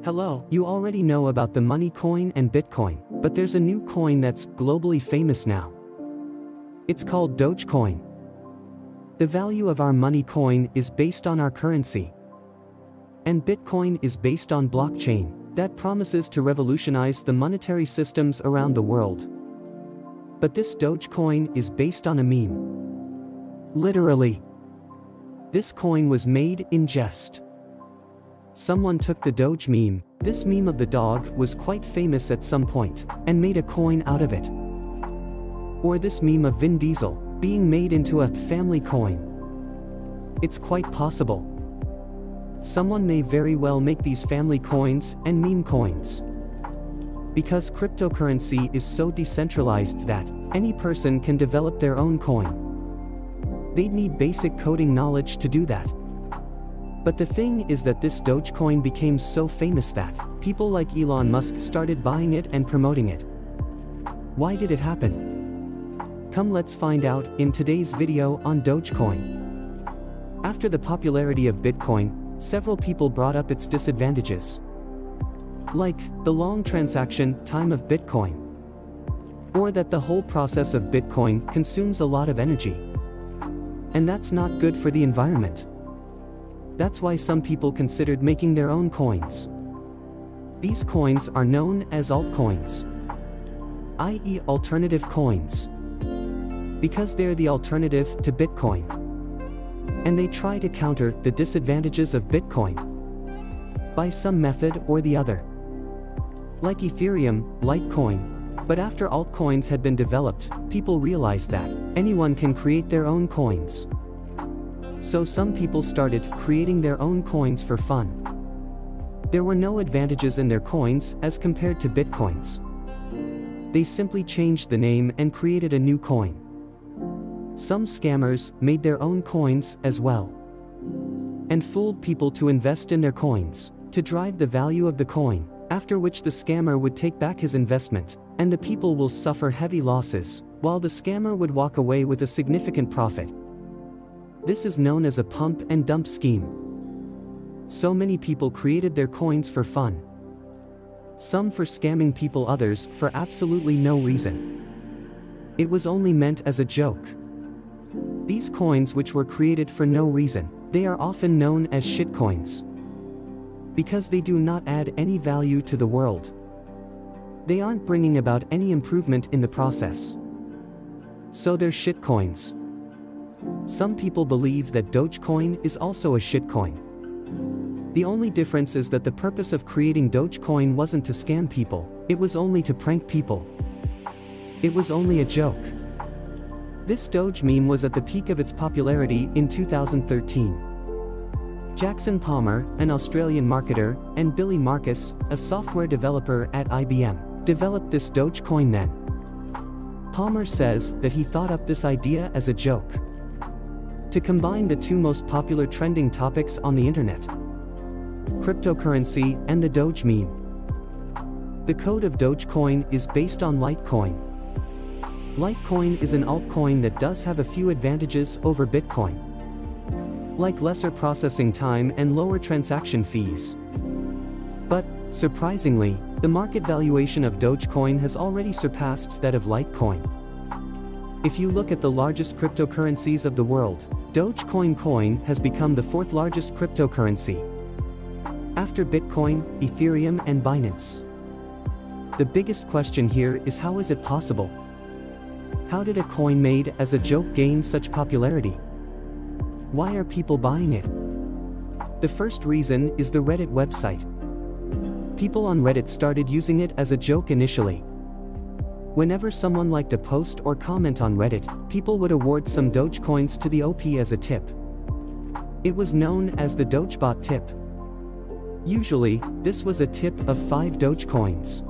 Hello, you already know about the money coin and Bitcoin, but there's a new coin that's globally famous now. It's called Dogecoin. The value of our money coin is based on our currency. And Bitcoin is based on blockchain that promises to revolutionize the monetary systems around the world. But this Dogecoin is based on a meme. Literally. This coin was made in jest. Someone took the Doge meme, this meme of the dog was quite famous at some point, and made a coin out of it. Or this meme of Vin Diesel, being made into a family coin. It's quite possible. Someone may very well make these family coins and meme coins. Because cryptocurrency is so decentralized that any person can develop their own coin. They'd need basic coding knowledge to do that. But the thing is that this Dogecoin became so famous that people like Elon Musk started buying it and promoting it. Why did it happen? Come, let's find out in today's video on Dogecoin. After the popularity of Bitcoin, several people brought up its disadvantages. Like the long transaction time of Bitcoin. Or that the whole process of Bitcoin consumes a lot of energy. And that's not good for the environment. That's why some people considered making their own coins. These coins are known as altcoins, i.e. alternative coins, because they're the alternative to Bitcoin. And they try to counter the disadvantages of Bitcoin by some method or the other. Like Ethereum, Litecoin. But after altcoins had been developed, people realized that anyone can create their own coins. So some people started creating their own coins for fun. There were no advantages in their coins as compared to Bitcoins. They simply changed the name and created a new coin. Some scammers made their own coins as well, and fooled people to invest in their coins, to drive the value of the coin, after which the scammer would take back his investment, and the people will suffer heavy losses, while the scammer would walk away with a significant profit. This is known as a pump and dump scheme. So many people created their coins for fun. Some for scamming people, others for absolutely no reason. It was only meant as a joke. These coins, which were created for no reason, they are often known as shitcoins. Because they do not add any value to the world. They aren't bringing about any improvement in the process. So they're shitcoins. Some people believe that Dogecoin is also a shitcoin. The only difference is that the purpose of creating Dogecoin wasn't to scam people, it was only to prank people. It was only a joke. This Doge meme was at the peak of its popularity in 2013. Jackson Palmer, an Australian marketer, and Billy Marcus, a software developer at IBM, developed this Dogecoin then. Palmer says that he thought up this idea as a joke, to combine the two most popular trending topics on the internet, cryptocurrency and the Doge meme. The code of Dogecoin is based on Litecoin. Litecoin is an altcoin that does have a few advantages over Bitcoin, like lesser processing time and lower transaction fees. But, surprisingly, the market valuation of Dogecoin has already surpassed that of Litecoin. If you look at the largest cryptocurrencies of the world, Dogecoin coin has become the fourth largest cryptocurrency, after Bitcoin, Ethereum and Binance. The biggest question here is, how is it possible? How did a coin made as a joke gain such popularity? Why are people buying it? The first reason is the Reddit website. People on Reddit started using it as a joke initially. Whenever someone liked a post or comment on Reddit, people would award some Dogecoins to the OP as a tip. It was known as the Dogebot tip. Usually, this was a tip of 5 Dogecoins.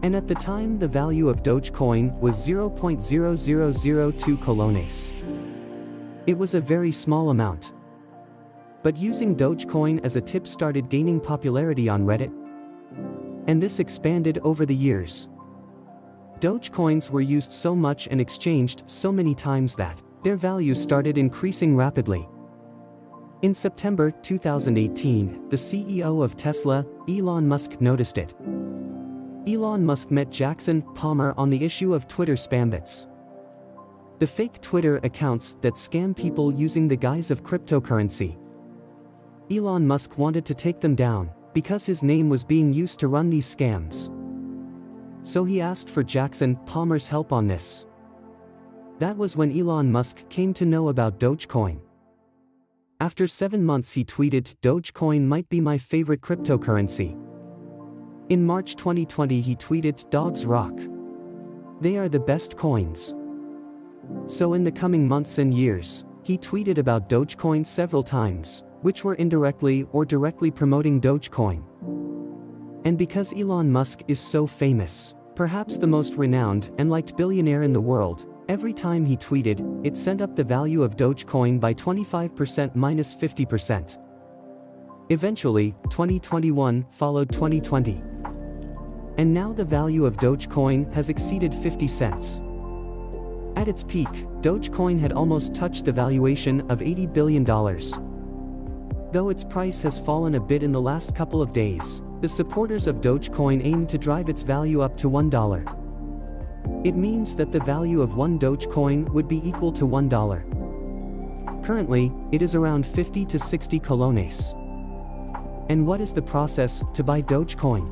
And at the time the value of Dogecoin was 0.0002 colones. It was a very small amount. But using Dogecoin as a tip started gaining popularity on Reddit. And this expanded over the years. Dogecoins were used so much and exchanged so many times that their value started increasing rapidly. In September 2018, the CEO of Tesla, Elon Musk, noticed it. Elon Musk met Jackson Palmer on the issue of Twitter spam bots. The fake Twitter accounts that scam people using the guise of cryptocurrency. Elon Musk wanted to take them down, because his name was being used to run these scams. So he asked for Jackson Palmer's help on this. That was when Elon Musk came to know about Dogecoin. After 7 months he tweeted, "Dogecoin might be my favorite cryptocurrency." In March 2020 he tweeted, "Dogs rock. They are the best coins." So in the coming months and years, he tweeted about Dogecoin several times, which were indirectly or directly promoting Dogecoin. And because Elon Musk is so famous, perhaps the most renowned and liked billionaire in the world, every time he tweeted, it sent up the value of Dogecoin by 25% minus 50%. Eventually, 2021 followed 2020. And now the value of Dogecoin has exceeded 50 cents. At its peak, Dogecoin had almost touched the valuation of $80 billion. Though its price has fallen a bit in the last couple of days, the supporters of Dogecoin aim to drive its value up to $1. It means that the value of one Dogecoin would be equal to $1. Currently, it is around 50 to 60 colones. And what is the process to buy Dogecoin?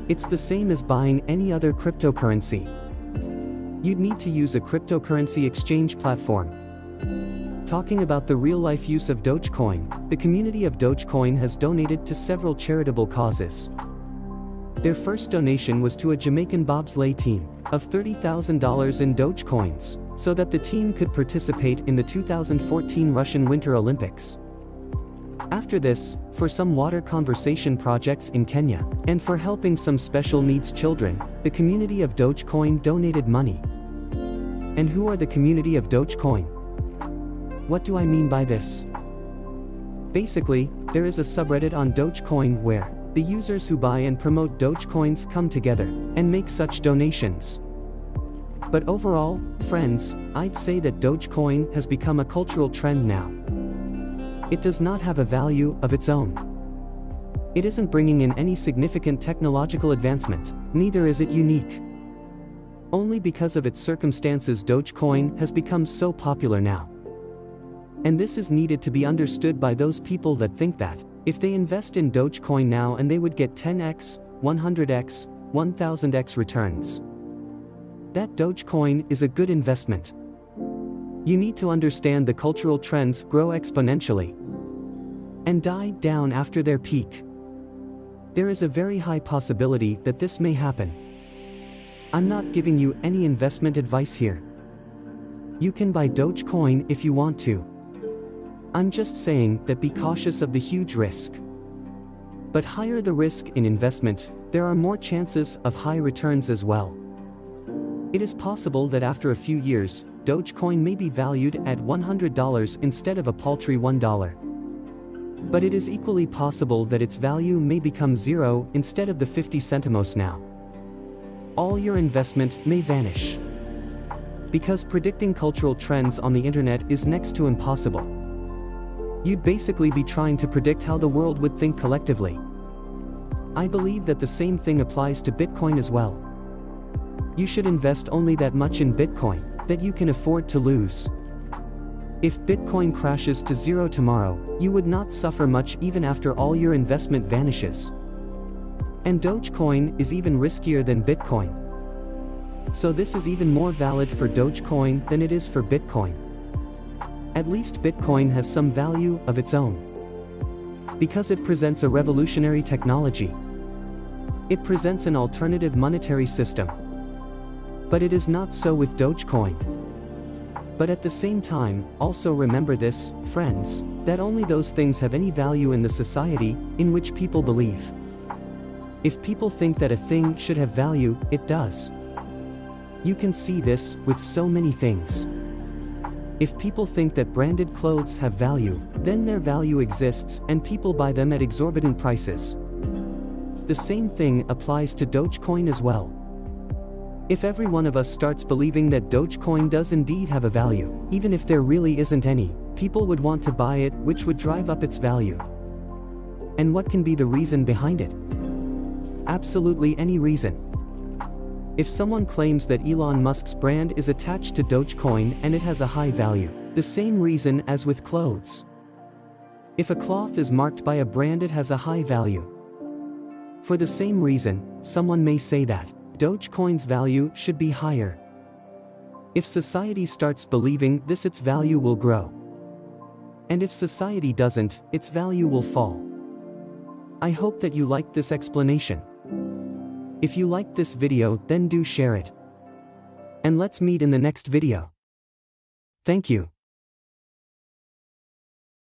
It's the same as buying any other cryptocurrency. You'd need to use a cryptocurrency exchange platform. Talking about the real-life use of Dogecoin, the community of Dogecoin has donated to several charitable causes. Their first donation was to a Jamaican bobsleigh team of $30,000 in Dogecoins, so that the team could participate in the 2014 Russian Winter Olympics. After this, for some water conservation projects in Kenya, and for helping some special needs children, the community of Dogecoin donated money. And who are the community of Dogecoin? What do I mean by this? Basically, there is a subreddit on Dogecoin where the users who buy and promote Dogecoins come together and make such donations. But overall, friends, I'd say that Dogecoin has become a cultural trend now. It does not have a value of its own. It isn't bringing in any significant technological advancement, neither is it unique. Only because of its circumstances Dogecoin has become so popular now. And this is needed to be understood by those people that think that, if they invest in Dogecoin now and they would get 10x, 100x, 1000x returns. That Dogecoin is a good investment. You need to understand the cultural trends grow exponentially and die down after their peak. There is a very high possibility that this may happen. I'm not giving you any investment advice here. You can buy Dogecoin if you want to. I'm just saying that be cautious of the huge risk. But higher the risk in investment, there are more chances of high returns as well. It is possible that after a few years, Dogecoin may be valued at $100 instead of a paltry $1. But it is equally possible that its value may become zero instead of the 50 centimos now. All your investment may vanish. Because predicting cultural trends on the internet is next to impossible. You'd basically be trying to predict how the world would think collectively. I believe that the same thing applies to Bitcoin as well. You should invest only that much in Bitcoin that you can afford to lose. If Bitcoin crashes to zero tomorrow, you would not suffer much even after all your investment vanishes. And Dogecoin is even riskier than Bitcoin. So this is even more valid for Dogecoin than it is for Bitcoin. At least Bitcoin has some value of its own. Because it presents a revolutionary technology. It presents an alternative monetary system. But it is not so with Dogecoin. But at the same time, also remember this, friends, that only those things have any value in the society in which people believe. If people think that a thing should have value, it does. You can see this with so many things. If people think that branded clothes have value, then their value exists and people buy them at exorbitant prices. The same thing applies to Dogecoin as well. If every one of us starts believing that Dogecoin does indeed have a value, even if there really isn't any, People would want to buy it, which would drive up its value. And what can be the reason behind it? Absolutely any reason. If someone claims that Elon Musk's brand is attached to Dogecoin and it has a high value, the same reason as with clothes. If a cloth is marked by a brand, it has a high value. For the same reason, someone may say that Dogecoin's value should be higher. If society starts believing this, its value will grow. And if society doesn't, its value will fall. I hope that you liked this explanation. If you liked this video, then do share it. And let's meet in the next video. Thank you.